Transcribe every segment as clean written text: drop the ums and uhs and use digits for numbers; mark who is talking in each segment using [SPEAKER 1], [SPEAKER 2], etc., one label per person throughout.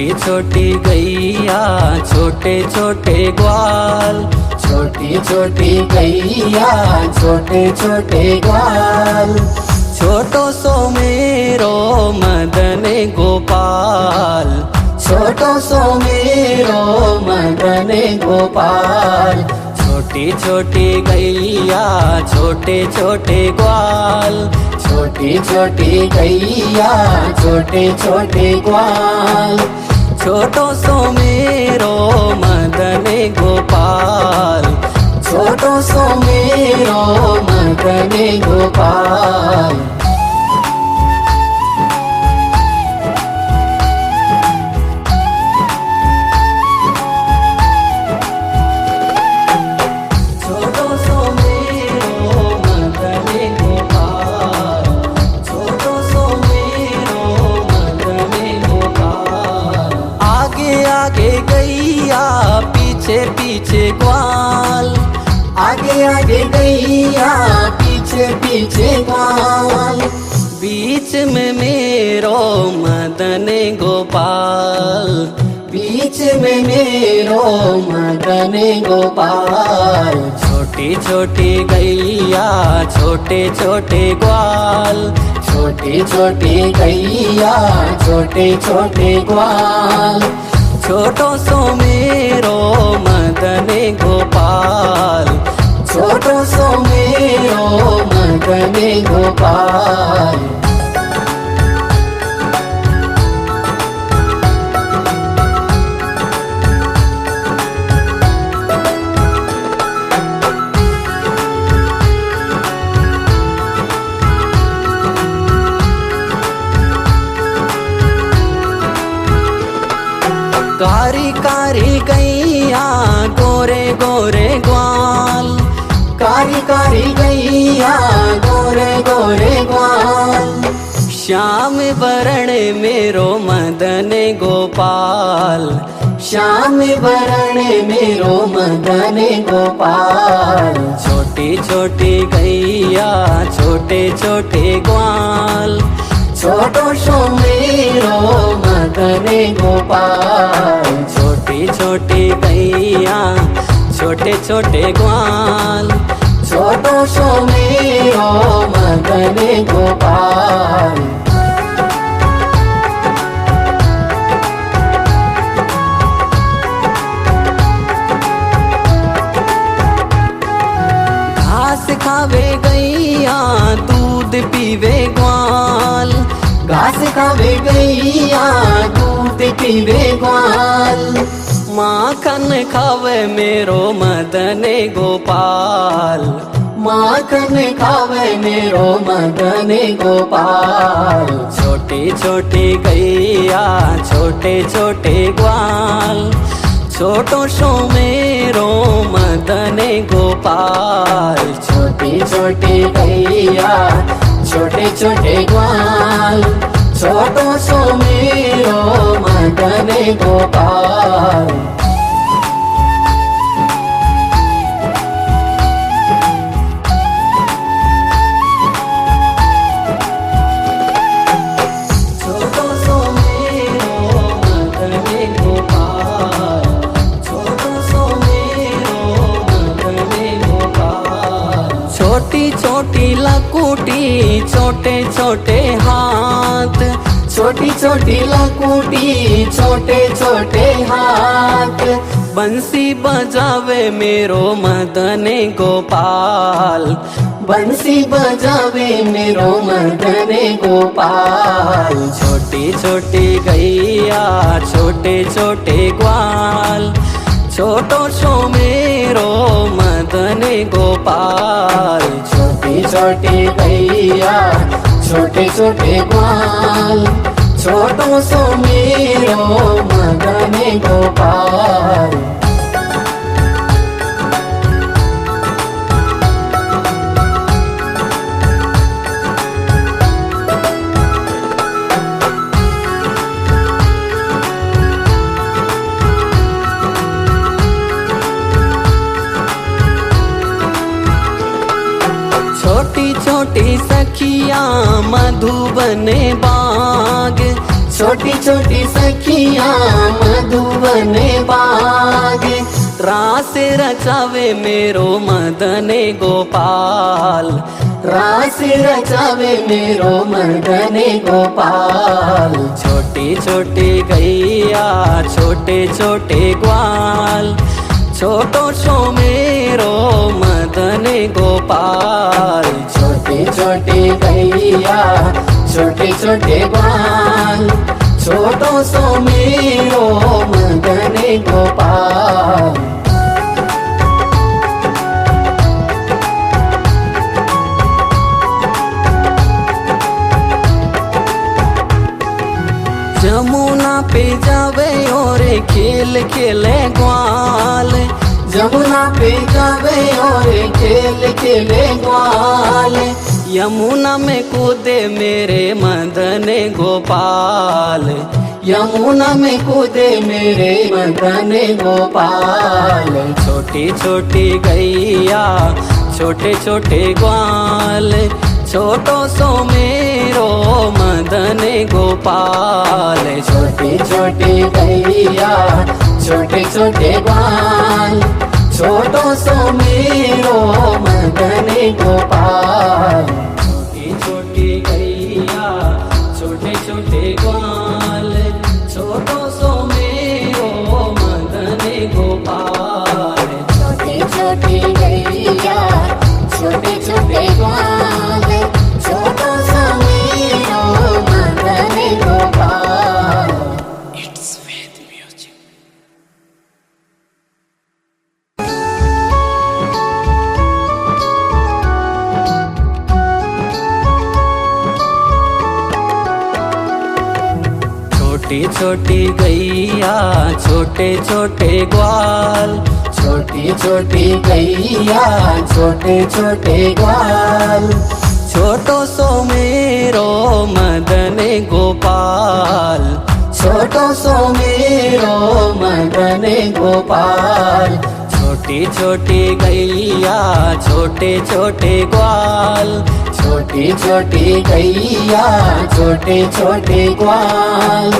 [SPEAKER 1] छोटी छोटी गैया छोटे छोटे ग्वाल,
[SPEAKER 2] छोटी छोटी गैया छोटे छोटे ग्वाल।
[SPEAKER 1] छोटो सो मेरो मदन गोपाल,
[SPEAKER 2] छोटो सो मेरो मदन गोपाल।
[SPEAKER 1] छोटी छोटी गैया छोटे छोटे ग्वाल,
[SPEAKER 2] छोटी छोटी गैया छोटे छोटे ग्वाल।
[SPEAKER 1] छोटो सो मेरो मदन गोपाल,
[SPEAKER 2] छोटो सो मेरो मदन गोपाल।
[SPEAKER 1] छोटो सो मेरो मदन गोपाल, छोटो सो मेरो मदन गोपाल। आगे आगे गैया पीछे पीछे ग्वाल,
[SPEAKER 2] आगे आगे गैया पीछे पीछे ग्वाल।
[SPEAKER 1] बीच में मेरो मदन गोपाल,
[SPEAKER 2] बीच में मेरो मदन गोपाल।
[SPEAKER 1] छोटी छोटी गैया छोटे छोटे ग्वाल,
[SPEAKER 2] छोटी छोटी गैया छोटे छोटे ग्वाल।
[SPEAKER 1] छोटो सो मेरो मदन गोपाल,
[SPEAKER 2] छोटो सो मेरो मदन गोपाल।
[SPEAKER 1] कारी कारी गैया गोरे गोरे ग्वाल,
[SPEAKER 2] कारी कारी गैया गोरे गोरे ग्वाल।
[SPEAKER 1] श्याम वरण मेरो मदन गोपाल,
[SPEAKER 2] श्याम वरण मेरो मदन गोपाल।
[SPEAKER 1] छोटी छोटी गैया छोटे छोटे ग्वाल,
[SPEAKER 2] छोटो सो मेरो मदन गोपाल।
[SPEAKER 1] छोटी छोटी गैया छोटे छोटे ग्वाल।
[SPEAKER 2] छोटो सो मेरो मदन गोपाल।
[SPEAKER 1] घास खावे गैया दूध पीवे ग्वाल,
[SPEAKER 2] घास खावे गैया दूध पीवे ग्वाल।
[SPEAKER 1] माखन खावे मेरो मदन गोपाल,
[SPEAKER 2] माखन खावे मेरो मदन गोपाल।
[SPEAKER 1] छोटी छोटी गैया छोटे छोटे ग्वाल। छोटो सो मेरो मदन गोपाल,
[SPEAKER 2] छोटी छोटी गैया छोटे छोटे ग्वाल। छोटो सो मेरो मदन गोपाल।
[SPEAKER 1] छोटो सो मेरो मदन गोपाल, छोटो सो मेरो मदन गोपाल। छोटी छोटी लकुटी छोटे छोटे हाथ,
[SPEAKER 2] छोटी छोटी लकुटी छोटे छोटे हाथ।
[SPEAKER 1] बंसी बजावे मेरो मदन गोपाल,
[SPEAKER 2] बंसी बजावे मेरो मदन गोपाल।
[SPEAKER 1] छोटी छोटी गैया छोटे छोटे ग्वाल। छोटो सो मेरो मदन गोपाल,
[SPEAKER 2] छोटी छोटी गैया छोटे छोटे ग्वाल। छोटो सो मेरो मदन गोपाल।
[SPEAKER 1] छोटी छोटी सखियाँ मधुबन बाग,
[SPEAKER 2] छोटी छोटी सखियां मधुवन बाग,
[SPEAKER 1] रास रचावे मेरो मदन गोपाल,
[SPEAKER 2] रास रचावे मेरो मदन गोपाल।
[SPEAKER 1] छोटी छोटी गैया छोटे छोटे ग्वाल, छोटो सो मेरो मदन गोपाल।
[SPEAKER 2] छोटे छोटे गैया छोटे छोटे ग्वाल, छोटो सो मेरो मदन गोपाल।
[SPEAKER 1] जमुना पे जावे और खेल खेले ग्वाल,
[SPEAKER 2] जमुना पे जावे और खेल खेले ग्वाल।
[SPEAKER 1] यमुना में कूदे मेरे मदन गोपाल,
[SPEAKER 2] यमुना में कूदे मेरे मदन गोपाल।
[SPEAKER 1] छोटी छोटी गैया छोटे छोटे ग्वाल, छोटो सो मेरो मदन गोपाल।
[SPEAKER 2] छोटी छोटी गैया छोटे छोटे ग्वाल, छोटो सो मेरो मदन गोपाल।
[SPEAKER 1] छोटी छोटी गैया छोटे छोटे ग्वाल, छोटो सो मेरो मदन गोपाल।
[SPEAKER 2] छोटी छोटी गैया छोटे छोटे ग्वाल, छोटो सो मेरो मदन गोपाल।
[SPEAKER 1] It's Ved music. छोटी छोटी गैया छोटे छोटे ग्वाल,
[SPEAKER 2] छोटी छोटी गैया छोटे छोटे ग्वाल,
[SPEAKER 1] छोटो सो मेरो मदन गोपाल।
[SPEAKER 2] छोटो सो मेरो मदन गोपाल।
[SPEAKER 1] छोटी छोटी गैया छोटे छोटे ग्वाल,
[SPEAKER 2] छोटी छोटी गैया छोटे छोटे ग्वाल,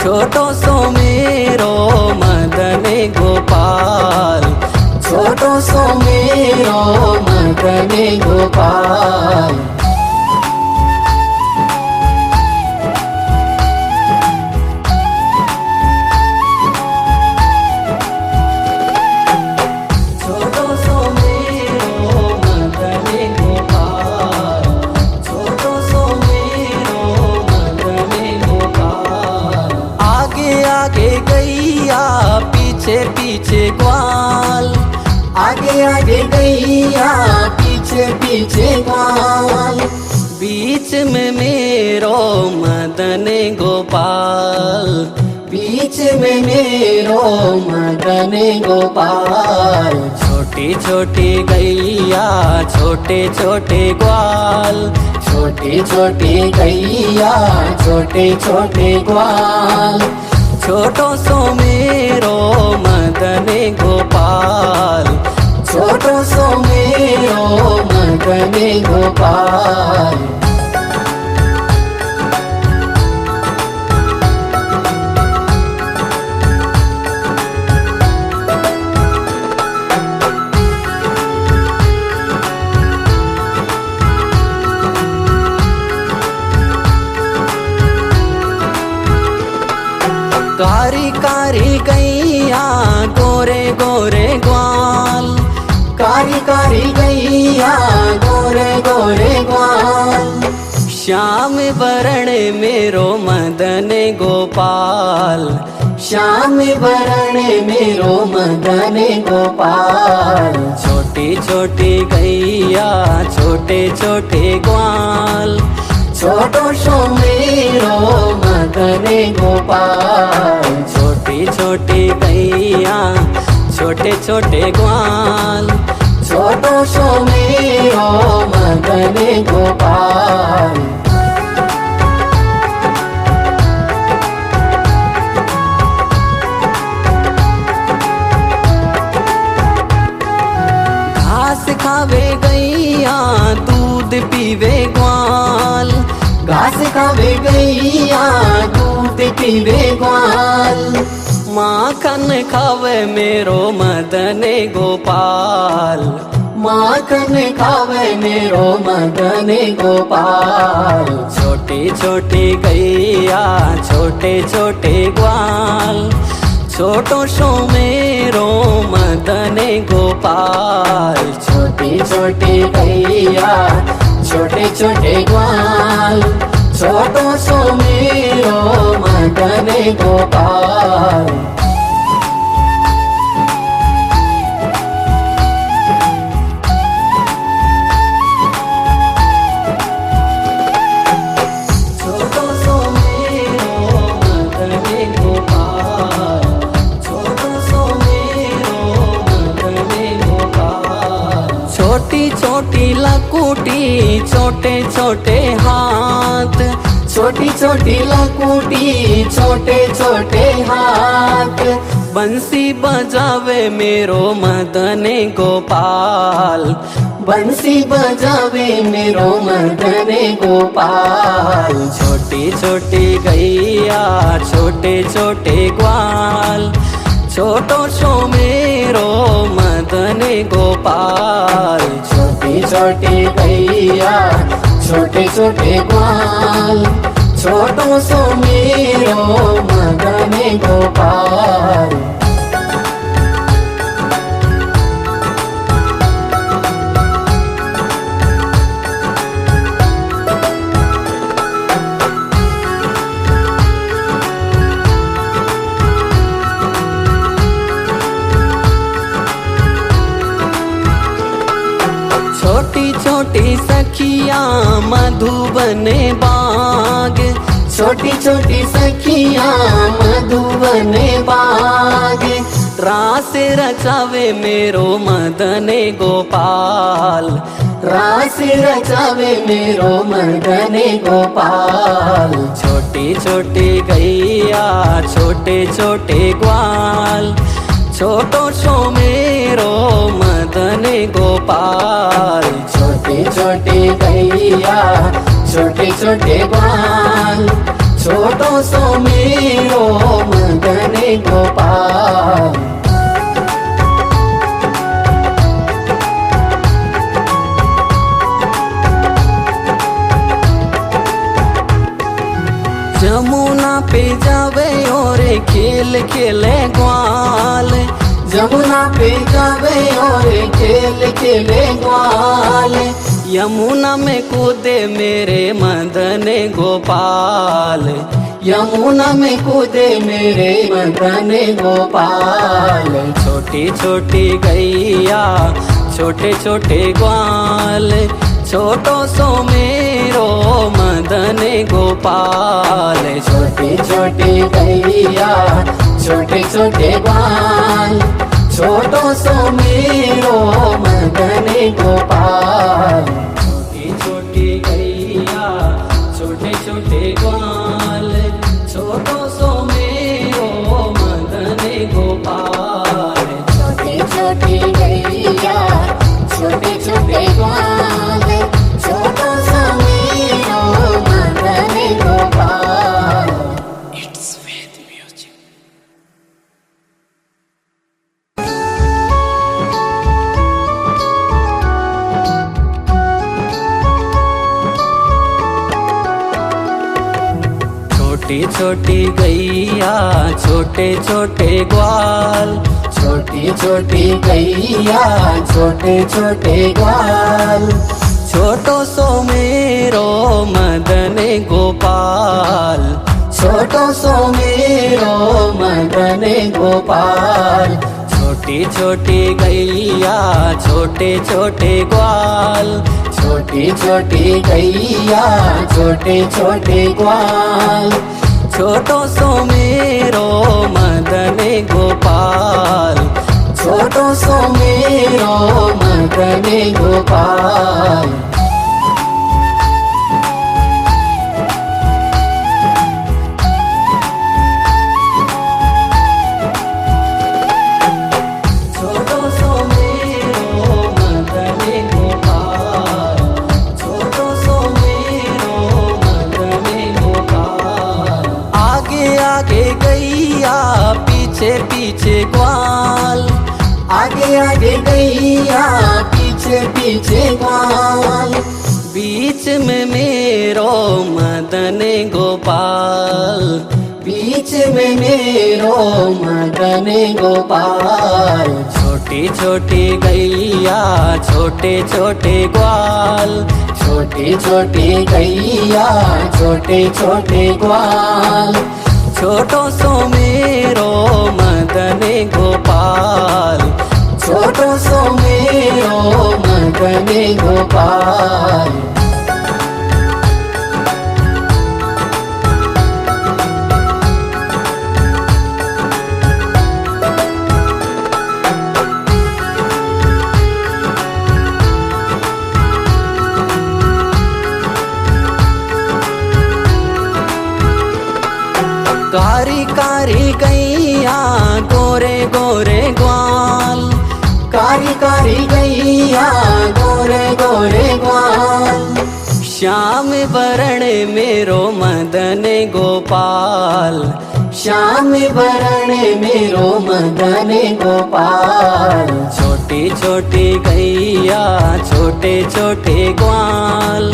[SPEAKER 1] छोटो सो मेरो मदन गोपाल।
[SPEAKER 2] छोटो सो मेरो मदन गोपाल।
[SPEAKER 1] छोटो सो मेरो मदन गोपाल, छोटो सो मेरो मदन गोपाल। आगे आगे गैया पीछे पीछे ग्वाल,
[SPEAKER 2] आगे आगे गैया पीछे पीछे ग्वाल,
[SPEAKER 1] बीच में मेरो मदन गोपाल।
[SPEAKER 2] बीच में मेरो मदन गोपाल।
[SPEAKER 1] छोटी छोटी गैया छोटे छोटे ग्वाल,
[SPEAKER 2] छोटी छोटी गैया छोटे छोटे ग्वाल,
[SPEAKER 1] छोटो सो मेरो मदन गोपाल।
[SPEAKER 2] छोटो सो मेरो मदन गोपाल।
[SPEAKER 1] कारी कारी गैया गोरे गोरे ग्वाल,
[SPEAKER 2] कारी कारी गैया गोरे गोरे ग्वाल,
[SPEAKER 1] श्याम वरण मेरो मदन गोपाल।
[SPEAKER 2] श्याम वरण मेरो मदन गोपाल।
[SPEAKER 1] छोटी छोटी गैया छोटे छोटे ग्वाल,
[SPEAKER 2] छोटो सो मेरो मदन गोपाल।
[SPEAKER 1] छोटी छोटी गैया छोटे छोटे ग्वाल,
[SPEAKER 2] छोटो सो मेरो मदन गोपाल।
[SPEAKER 1] घास खावे गैया दूध पीवे ग्वाल,
[SPEAKER 2] घास खावे गैया दूध पीवे ग्वाल।
[SPEAKER 1] माखन खावे मेरो मदन गोपाल,
[SPEAKER 2] माखन खावे मेरो मदन गोपाल।
[SPEAKER 1] छोटी छोटी गैया छोटे छोटे ग्वाल, छोटो सो मेरो मदन गोपाल।
[SPEAKER 2] छोटी छोटी गैया छोटे छोटे ग्वाल, छोटो सो मेरो मदन गोपाल।
[SPEAKER 1] छोटो सो मेरो मदन गोपाल, छोटो सो मेरो मदन गोपाल। छोटी छोटी लकुटी छोटे छोटे हाथ,
[SPEAKER 2] छोटी छोटी लकुटी छोटे छोटे हाथ।
[SPEAKER 1] बंसी बजावे मेरो मदन गोपाल,
[SPEAKER 2] बंसी बजावे मेरो मदन गोपाल।
[SPEAKER 1] छोटी छोटी गैया छोटे छोटे ग्वाल, छोटो सो मेरो मदन गोपाल।
[SPEAKER 2] छोटी छोटी गैया छोटे छोटे ग्वाल, छोटो सो मेरो मदन गोपाल।
[SPEAKER 1] छोटी छोटी सखिया मधुबन बाग,
[SPEAKER 2] छोटी छोटी सखिया मधुबन बाग।
[SPEAKER 1] रास रचावे मेरो मदन गोपाल,
[SPEAKER 2] रास रचावे मेरो मदन गोपाल।
[SPEAKER 1] छोटी छोटी गैया छोटे छोटे ग्वाल, छोटो सो मेरो मदन गोपाल।
[SPEAKER 2] छोटी छोटी गैया छोटे छोटे ग्वाल, छोटो सो मेरो मदन गोपाल।
[SPEAKER 1] जमुना पे जावे और खेल खेले ग्वाल,
[SPEAKER 2] जमुना पे जावे और खेल खेले ग्वाल।
[SPEAKER 1] यमुना में कूदे मेरे मदन गोपाल,
[SPEAKER 2] यमुना में कूदे मेरे मदन गोपाल।
[SPEAKER 1] छोटी छोटी गैया छोटे छोटे ग्वाल, छोटो सो मेरो मदन गोपाल।
[SPEAKER 2] छोटी छोटी गैया छोटे छोटे ग्वाल, छोटो सो मेरो मदन गोपाल।
[SPEAKER 1] छोटी छोटी गैया छोटे छोटे ग्वाल, छोटो सो मेरो मदन गोपाल।
[SPEAKER 2] छोटी छोटी गैया छोटे छोटे ग्वाल, छोटो सो मेरो मदन गोपाल।
[SPEAKER 1] छोटी छोटी गैया छोटे छोटे ग्वाल,
[SPEAKER 2] छोटी छोटी गैया छोटे छोटे ग्वाल।
[SPEAKER 1] छोटो सो मेरो मदन गोपाल,
[SPEAKER 2] छोटो सो मेरो मदन गोपाल।
[SPEAKER 1] छोटी छोटी गैया छोटे छोटे ग्वाल,
[SPEAKER 2] छोटी छोटी गैया छोटे छोटे ग्वाल।
[SPEAKER 1] छोटो सो मेरो मदन गोपाल,
[SPEAKER 2] छोटो सो मेरो मदन गोपाल।
[SPEAKER 1] पीछे पीछे ग्वाल।
[SPEAKER 2] आगे आगे गैया पीछे पीछे ग्वाल।
[SPEAKER 1] बीच में मेरो मदन गोपाल,
[SPEAKER 2] बीच में मेरो मदन गोपाल।
[SPEAKER 1] छोटी छोटी गैया छोटे छोटे ग्वाल,
[SPEAKER 2] छोटी छोटी गैया छोटे छोटे ग्वाल।
[SPEAKER 1] छोटो सो मेरो मदन गोपाल,
[SPEAKER 2] छोटो सो मेरो मदन गोपाल।
[SPEAKER 1] कारी कारी गैया गोरे गोरे ग्वाल,
[SPEAKER 2] कारी कारी गैया गोरे गोरे ग्वाल।
[SPEAKER 1] श्याम वरण मेरो मदन गोपाल,
[SPEAKER 2] श्याम वरण मेरो मदन गोपाल।
[SPEAKER 1] छोटी छोटी गैया छोटे छोटे ग्वाल,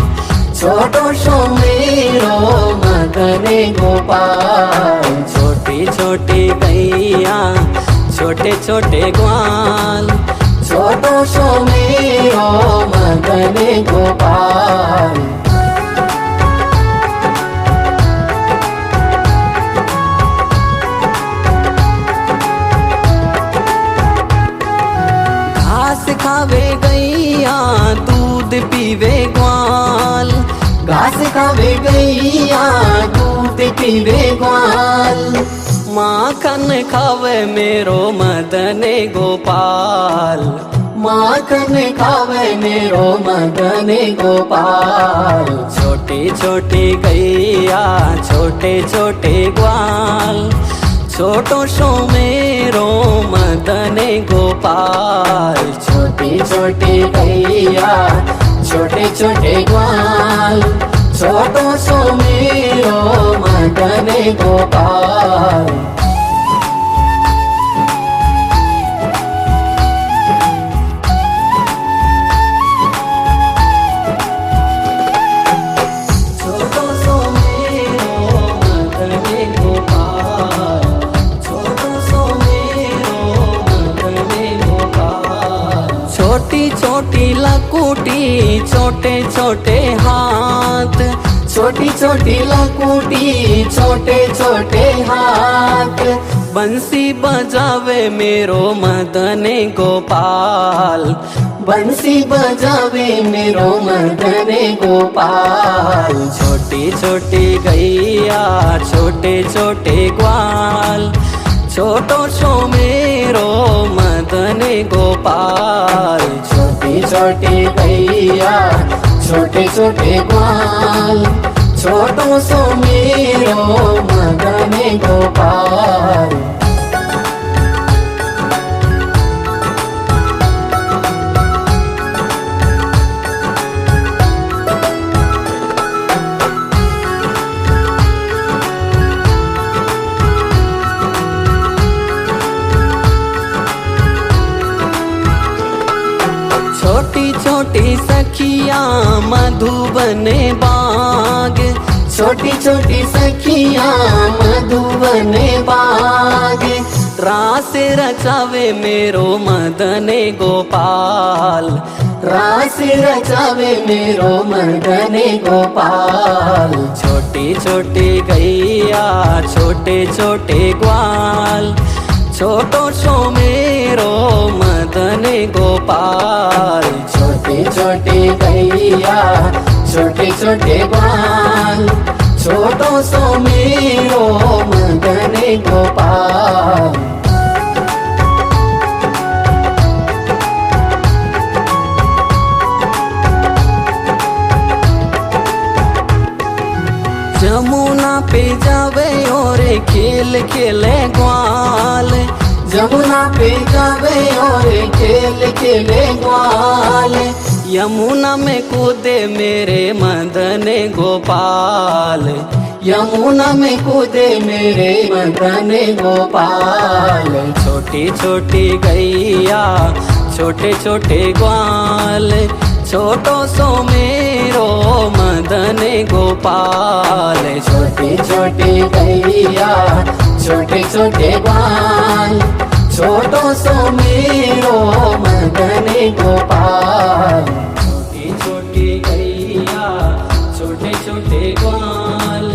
[SPEAKER 2] छोटो सो मेरो मदन गोपाल।
[SPEAKER 1] छोटी छोटी गैया छोटे छोटे ग्वाल।
[SPEAKER 2] छोटो सो मेरो मदन गोपाल।
[SPEAKER 1] घास खावे गैया दूध पीवे ग्वाल,
[SPEAKER 2] घास खावे गैया दूध पीवे ग्वाल।
[SPEAKER 1] माखन खावे मेरो मदन गोपाल,
[SPEAKER 2] माखन खावे मेरो मदन गोपाल।
[SPEAKER 1] छोटी छोटी गैया छोटे छोटे ग्वाल। छोटो सो मेरो मदन गोपाल,
[SPEAKER 2] छोटी छोटी गैया छोटे छोटे ग्वाल। छोटो सो मेरो मदन गोपाल। छोटो सो मेरो मदन गोपाल। छोटो सो मेरो मदन गोपाल।
[SPEAKER 1] छोटी छोटी लकुटी छोटे छोटे हाथ,
[SPEAKER 2] छोटी छोटी लकुटी छोटे छोटे हाथ।
[SPEAKER 1] बंसी बजावे मेरो मदन गोपाल,
[SPEAKER 2] बंसी बजावे मेरो मदन गोपाल।
[SPEAKER 1] छोटी छोटी गैया छोटे छोटे ग्वाल। छोटो सो मेरो मदन गोपाल,
[SPEAKER 2] छोटी छोटी गैया छोटे छोटे ग्वाल। छोटो सो मेरो मदन गोपाल।
[SPEAKER 1] छोटी छोटी सखिया मधुबन बाग,
[SPEAKER 2] छोटी छोटी सखिया मधुबन बाग।
[SPEAKER 1] रास रचावे मेरो मदन गोपाल,
[SPEAKER 2] रास रचावे मेरो मदन गोपाल।
[SPEAKER 1] छोटी छोटी गैया छोटे छोटे ग्वाल। छोटो सो मेरो मदन गोपाल,
[SPEAKER 2] छोटी छोटी गैया छोटे छोटे ग्वाल। छोटो सो मेरो मदन गोपाल।
[SPEAKER 1] जमुना पे जावे और खेल खेले ग्वाल,
[SPEAKER 2] जमुना पे जावे और खेल खेले ग्वाल।
[SPEAKER 1] यमुना में कूदे मेरे मदन गोपाल,
[SPEAKER 2] यमुना में कूदे मेरे मदन गोपाल।
[SPEAKER 1] छोटी छोटी गैया छोटे छोटे ग्वाल, छोटो सो मेरो मदन गोपाल।
[SPEAKER 2] छोटी छोटी गैया छोटे छोटे ग्वाल, छोटो सो मेरो मदन गोपाल।
[SPEAKER 1] छोटी छोटी गैया छोटे छोटे ग्वाल,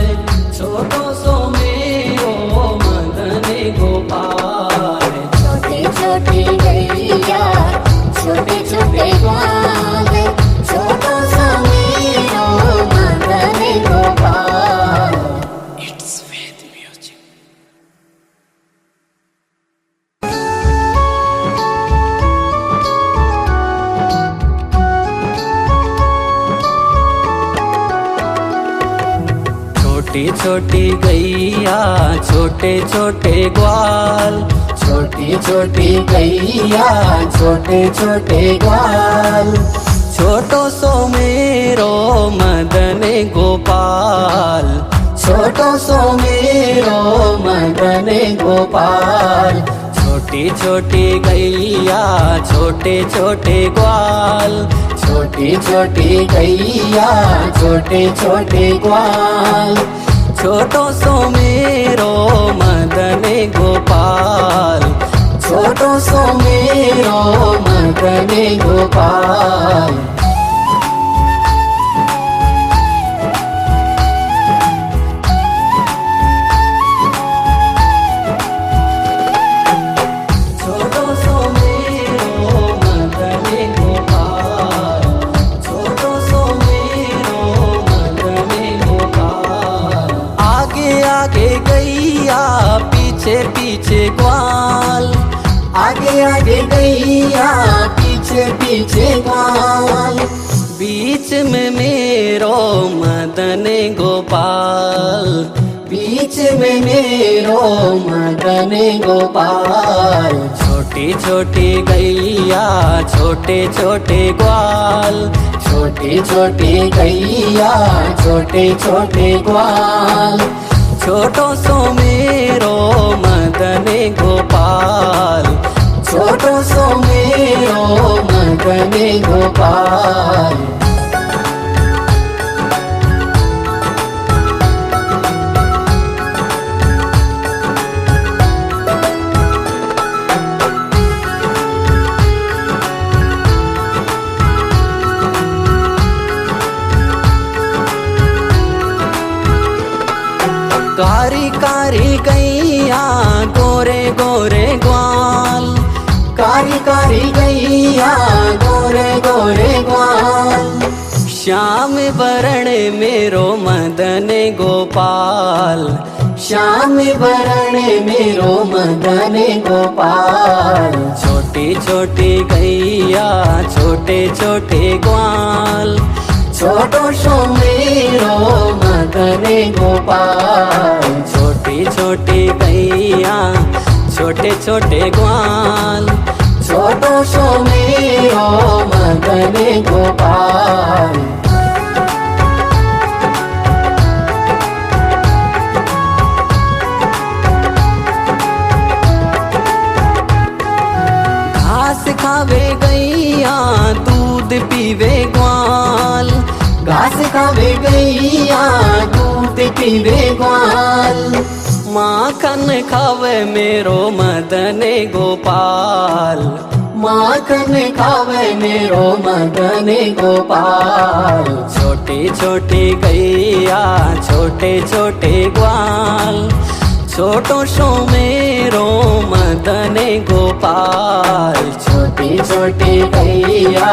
[SPEAKER 1] छोटो सो मेरो मदन गोपाल।
[SPEAKER 2] छोटी छोटी गैया छोटे छोटे ग्वाल, छोटो सो मेरो मदन गोपाल।
[SPEAKER 1] It's Ved music. छोटी छोटी गैया छोटे छोटे ग्वाल,
[SPEAKER 2] छोटी छोटी गैया छोटे छोटे ग्वाल,
[SPEAKER 1] छोटो सो मेरो मदन गोपाल।
[SPEAKER 2] छोटो सो मेरो मदन गोपाल।
[SPEAKER 1] छोटी छोटी गैया छोटे छोटे ग्वाल,
[SPEAKER 2] छोटी छोटी गैया छोटे छोटे ग्वाल,
[SPEAKER 1] छोटो सो मेरो मदन गोपाल।
[SPEAKER 2] छोटो सो मेरो मदन गोपाल।
[SPEAKER 1] छोटो सो मेरो मदन गोपाल, छोटो सो मेरो मदन गोपाल। आगे आगे गैया पीछे पीछे ग्वाल,
[SPEAKER 2] आगे आगे गैया पीछे पीछे ग्वाल,
[SPEAKER 1] बीच में मेरो मदन गोपाल।
[SPEAKER 2] बीच में मेरो मदन गोपाल।
[SPEAKER 1] छोटी छोटी गैया छोटे छोटे ग्वाल,
[SPEAKER 2] छोटी छोटी गैया छोटे छोटे ग्वाल,
[SPEAKER 1] छोटो सो मेरो मदन गोपाल।
[SPEAKER 2] छोटो सो मेरो मदन गोपाल। कारी कारी गैया गोरे गोरे ग्वाल, कारी कारी गैया गोरे गोरे ग्वाल,
[SPEAKER 1] श्याम वरण मेरो मदन गोपाल।
[SPEAKER 2] श्याम वरण मेरो मदन गोपाल।
[SPEAKER 1] छोटी छोटी गैया छोटे छोटे ग्वाल,
[SPEAKER 2] छोटो सो मेरो मदन गोपाल।
[SPEAKER 1] छोटी छोटी गैया छोटे छोटे ग्वाल,
[SPEAKER 2] छोटो सो मेरो मदन गोपाल। घास
[SPEAKER 1] खावे गैया दूध पीवे ग्वाल,
[SPEAKER 2] घास खावे गैया दूध पीवे ग्वाल,
[SPEAKER 1] माखन खावे मेरो मदन गोपाल।
[SPEAKER 2] माखन खावे मेरो मदन गोपाल।
[SPEAKER 1] छोटी छोटी गैया छोटे छोटे ग्वाल, छोटो सो मेरो मदन गोपाल।
[SPEAKER 2] छोटी छोटी गैया